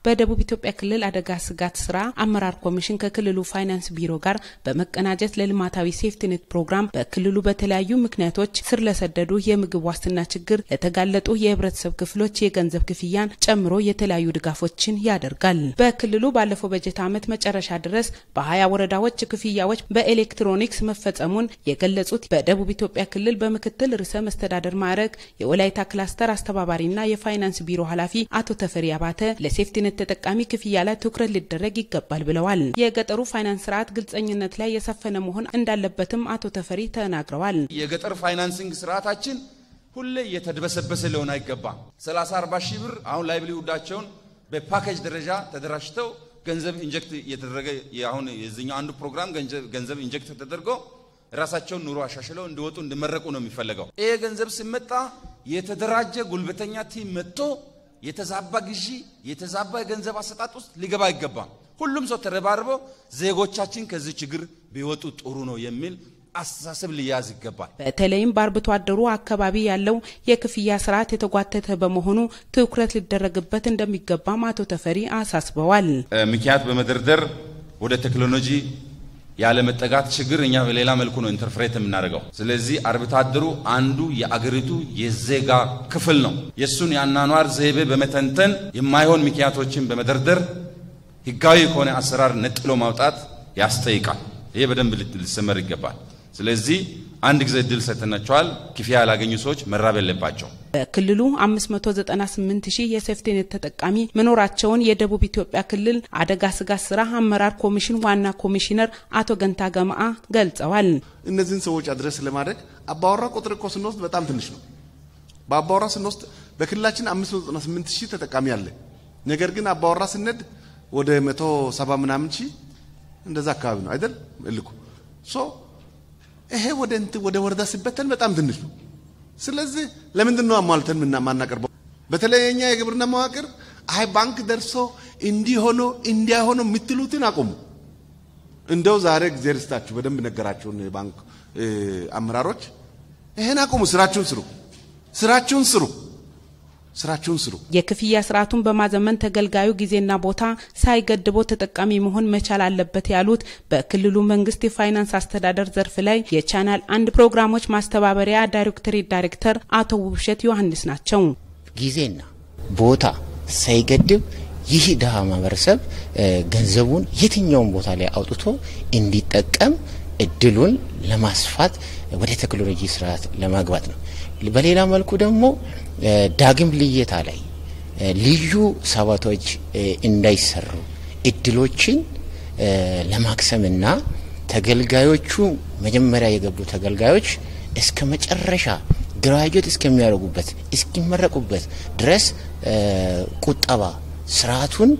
በደቡብ ኢትዮጵያ ክልል አደጋ ስጋት ስራ አመራር ኮሚሽን ከክልሉ ፋይናንስ ቢሮ ጋር በመቀናጀት ለልማታዊ ሴፍቲኔት ፕሮግራም በክልሉ በተለያዩ ምክንያቶች ስር ለሰደዱ የምግብ ዋስትና ችግር ለተጋለጡ የህብረተሰብ ክፍሎች የገንዘብ ክፍያን ጨምሮ የተለያዩ ድጋፎችን ያደርጋል። በክልሉ ባለፈው በጀት ዓመት መጨረሻ ድረስ በ20 ወረዳዎች ክፍያዎች በኤሌክትሮኒክስ መፈጸሙን የገለጹት በደቡብ ኢትዮጵያ ክልል በምክትል ርዕሰ መስተዳደር ማዕረግ የወላይታ ክላስተር አስተባባሪና የፋይናንስ ቢሮ ኃላፊ አቶ ተፈሪ አባተ ለሴፍቲኔት ተጠቃሚ ክፍያ ላይ ትኩረት ሊደረግ ይገባል ብለዋል። የገጠሩ ፋይናንስ ስርዓት ግልጽኝነት ላይ የሰፈነ መሆን እንዳለበትም አቶ ተፈሪ ተናግረዋል። የገጠር ፋይናንሲንግ ስርዓታችን ሁሌ የተደበሰበሰ ሊሆን አይገባም። 30-40 ሺህ ብር አሁን ላይብሊውዳቸውን በፓኬጅ ደረጃ ተደራጅተው ገንዘብ ኢንጀክት እየተደረገ አሁን የዚህኛው አንዱ ፕሮግራም ገንዘብ ኢንጀክት ተደርጎ ራሳቸውን ኑሮ አሻሽለው እንዲወጡ እንዲመረቁ ነው የሚፈልገው። ይሄ ገንዘብ ሲመጣ የተደራጀ ጉልበተኛ ቲም መጥቶ የተዛባ ግዢ የተዛባ ገንዘብ አሰጣጥ ውስጥ ሊገባ አይገባም። ሁሉም ሰው ተረባርቦ ዜጎቻችን ከዚህ ችግር ቢወጡ ጥሩ ነው የሚል አስተሳሰብ ሊያዝ ይገባል። በተለይም በአርብቶ አደሩ አካባቢ ያለው የክፍያ ስርዓት የተጓተተ በመሆኑ ትኩረት ሊደረግበት እንደሚገባም አቶ ተፈሪ አሳስበዋል። ምክንያት በመደርደር ወደ ቴክኖሎጂ ያለ መጠጋት ችግር እኛ በሌላ መልኩ ነው ኢንተርፕሬት የምናደርገው። ስለዚህ አርብቶ አደሩ አንዱ የአገሪቱ የዜጋ ክፍል ነው። የሱን ያናኗር ዘይቤ በመተንተን የማይሆን ምክንያቶችን በመደርደር ህጋዊ ከሆነ አሰራር ነጥሎ ማውጣት ያስጠይቃል። ይሄ በደንብ ሊሰመር ይገባል። ስለዚህ አንድ ጊዜ ድል ሰተናቸዋል። ክፍያ ያላገኙ ሰዎች መራብ የለባቸው። በክልሉ 598,000 የሴፍቲኔት ተጠቃሚ መኖራቸውን የደቡብ ኢትዮጵያ ክልል አደጋ ስጋት ስራ አመራር ኮሚሽን ዋና ኮሚሽነር አቶ ገንታ ገማአ ገልጸዋል። እነዚህን ሰዎች አድረስ ለማድረግ አባወራ ቁጥር እኮ ስንወስድ በጣም ትንሽ ነው። በአባወራ ስንወስድ በክልላችን 598,000 ተጠቃሚ አለ። ነገር ግን አባወራ ስንድ ወደ 170 ምናምን ሺህ እንደዛ አካባቢ ነው አይደል እልኩ ይሄ ወደ ወረዳ ሲበተን በጣም ትንሽ ነው። ስለዚህ ለምንድን ነው አሟልተን ማናቀርበው? በተለይኛ የግብርና መዋቅር አይ ባንክ ደርሶ እንዲሆኖ እንዲያሆኖ ምትሉትን አቆሙ። እንደው ዛሬ እግዚአብሔር ይስጣችሁ በደንብ ነገራችሁን ባንክ አመራሮች ይሄን አቆሙ። ስራችሁን ስሩ። የክፍያ ስርዓቱን በማዘመን ተገልጋዩ ጊዜና ቦታ ሳይገድቦ ተጠቃሚ መሆን መቻል አለበት ያሉት በክልሉ መንግስት የፋይናንስ አስተዳደር ዘርፍ ላይ የቻናል 1 ፕሮግራሞች ማስተባበሪያ ዳይሬክተር አቶ ውብሸት ዮሐንስ ናቸው። ጊዜና ቦታ ሳይገድብ ይህ ደሃ ማህበረሰብ ገንዘቡን የትኛውም ቦታ ላይ አውጥቶ እንዲጠቀም እድሉን ለማስፋት ወደ ቴክኖሎጂ ስርዓት ለማግባት ነው። በሌላ መልኩ ደግሞ ዳግም ልየታ ላይ ልዩ ሰባቶች እንዳይሰሩ እድሎችን ለማክሰምና ተገልጋዮቹ መጀመሪያ የገቡ ተገልጋዮች እስከ መጨረሻ ግራጁዌት እስከሚያደርጉበት እስኪመረቁበት ድረስ ቁጠባ ስርዓቱን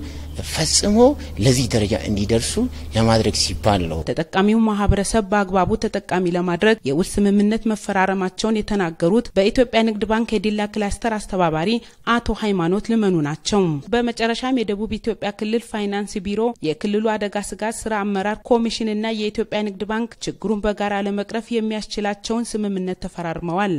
ፈጽሞ ለዚህ ደረጃ እንዲደርሱ ለማድረግ ሲባል ነው። ተጠቃሚው ማህበረሰብ በአግባቡ ተጠቃሚ ለማድረግ የውል ስምምነት መፈራረማቸውን የተናገሩት በኢትዮጵያ ንግድ ባንክ የዲላ ክላስተር አስተባባሪ አቶ ሃይማኖት ልመኑ ናቸው። በመጨረሻም የደቡብ ኢትዮጵያ ክልል ፋይናንስ ቢሮ የክልሉ አደጋ ስጋት ስራ አመራር ኮሚሽንና የኢትዮጵያ ንግድ ባንክ ችግሩን በጋራ ለመቅረፍ የሚያስችላቸውን ስምምነት ተፈራርመዋል።